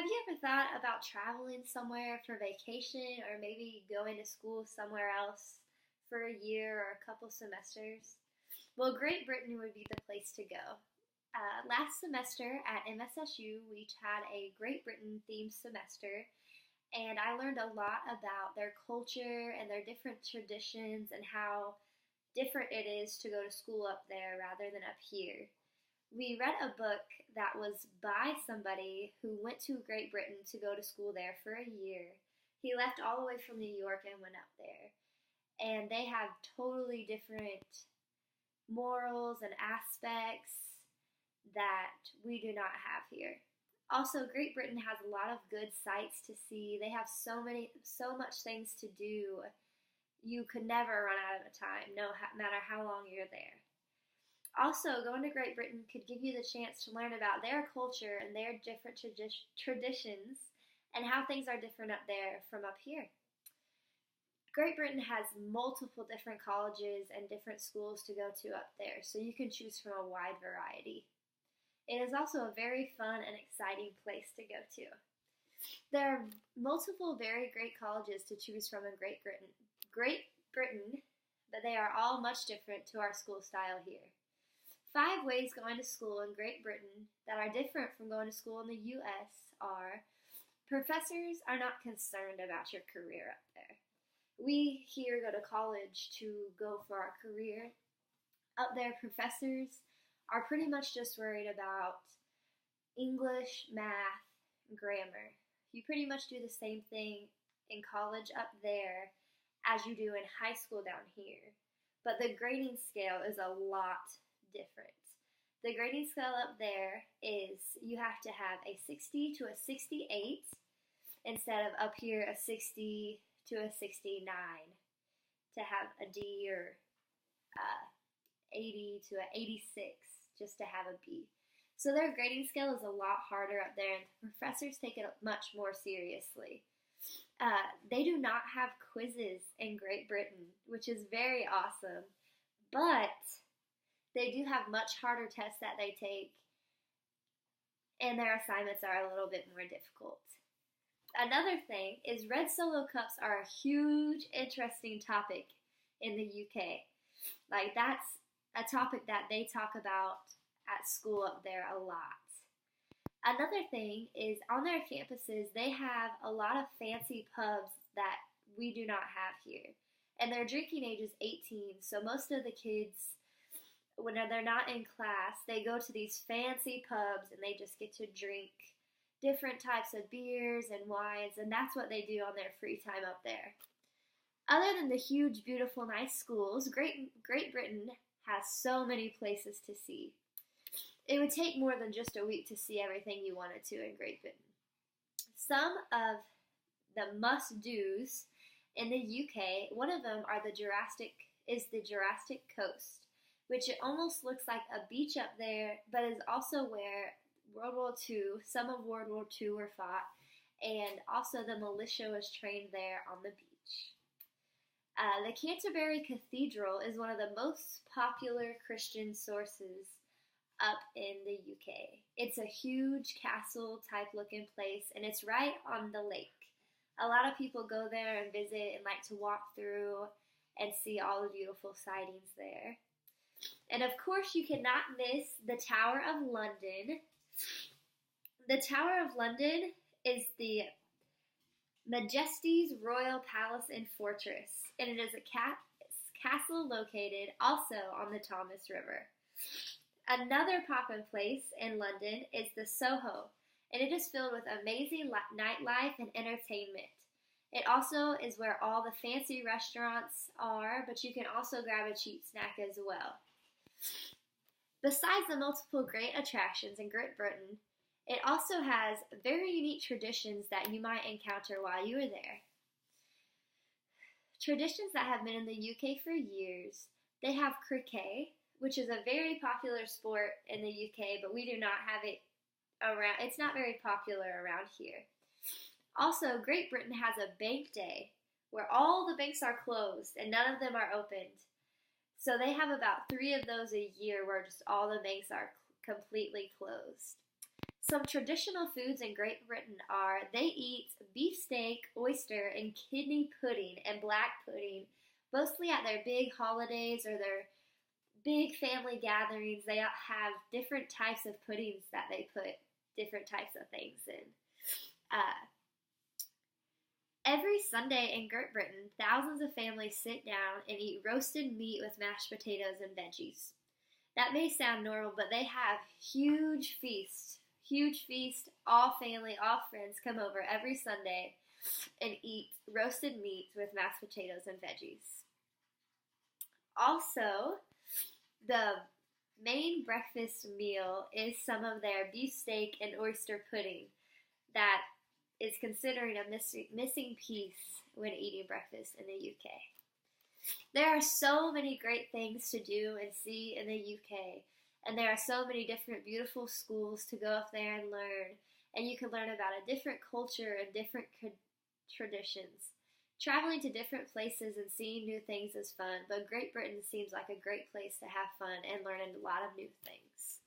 Have you ever thought about traveling somewhere for vacation or maybe going to school somewhere else for a year or a couple semesters? Well, Great Britain would be the place to go. Last semester at MSSU, we had a Great Britain themed semester, and I learned a lot about their culture and their different traditions and how different it is to go to school up there rather than up here. We read a book that was by somebody who went to Great Britain to go to school there for a year. He left all the way from New York and went up there. And they have totally different morals and aspects that we do not have here. Also, Great Britain has a lot of good sights to see. They have so much things to do. You could never run out of time, no matter how long you're there. Also, going to Great Britain could give you the chance to learn about their culture and their different traditions and how things are different up there from up here. Great Britain has multiple different colleges and different schools to go to up there, so you can choose from a wide variety. It is also a very fun and exciting place to go to. There are multiple very great colleges to choose from in Great Britain, but they are all much different to our school style here. 5 ways going to school in Great Britain that are different from going to school in the U.S. are: professors are not concerned about your career up there. We here go to college to go for our career. Up there, professors are pretty much just worried about English, math, and grammar. You pretty much do the same thing in college up there as you do in high school down here, but the grading scale is a lot different. The grading scale up there is you have to have a 60 to a 68 instead of up here a 60 to a 69 to have a D, or 80 to an 86 just to have a B. So their grading scale is a lot harder up there, and the professors take it much more seriously. They do not have quizzes in Great Britain, which is very awesome, but they do have much harder tests that they take, and their assignments are a little bit more difficult. Another thing is red solo cups are a huge, interesting topic in the UK. Like, that's a topic that they talk about at school up there a lot. Another thing is on their campuses, they have a lot of fancy pubs that we do not have here. And their drinking age is 18, so most of the kids, when they're not in class, they go to these fancy pubs and they just get to drink different types of beers and wines, and that's what they do on their free time up there. Other than the huge, beautiful, nice schools, Great Britain has so many places to see. It would take more than just a week to see everything you wanted to in Great Britain. Some of the must-dos in the UK, one of them is the Jurassic Coast, which it almost looks like a beach up there, but is also where World War II, some of World War II were fought, and also the militia was trained there on the beach. The Canterbury Cathedral is one of the most popular Christian sources up in the UK. It's a huge castle type looking place, and it's right on the lake. A lot of people go there and visit and like to walk through and see all the beautiful sightings there. And of course, you cannot miss the Tower of London. The Tower of London is the Majesty's Royal Palace and Fortress, and it is a castle located also on the Thomas River. Another poppin' place in London is the Soho, and it is filled with amazing nightlife and entertainment. It also is where all the fancy restaurants are, but you can also grab a cheap snack as well. Besides the multiple great attractions in Great Britain, it also has very unique traditions that you might encounter while you are there. Traditions that have been in the UK for years. They have cricket, which is a very popular sport in the UK, but we do not have it around. It's not very popular around here. Also, Great Britain has a bank day where all the banks are closed and none of them are opened. So they have about 3 of those a year where just all the banks are completely closed. Some traditional foods in Great Britain are they eat beefsteak, oyster, and kidney pudding and black pudding, mostly at their big holidays or their big family gatherings. They have different types of puddings that they put different types of things in. Uh, every Sunday in Great Britain, thousands of families sit down and eat roasted meat with mashed potatoes and veggies. That may sound normal, but they have huge feast. Huge feast. All family, all friends come over every Sunday and eat roasted meat with mashed potatoes and veggies. Also, the main breakfast meal is some of their beefsteak and oyster pudding that is considered a missing piece when eating breakfast in the UK. There are so many great things to do and see in the UK, and there are so many different beautiful schools to go up there and learn, and you can learn about a different culture and different traditions. Traveling to different places and seeing new things is fun, but Great Britain seems like a great place to have fun and learn a lot of new things.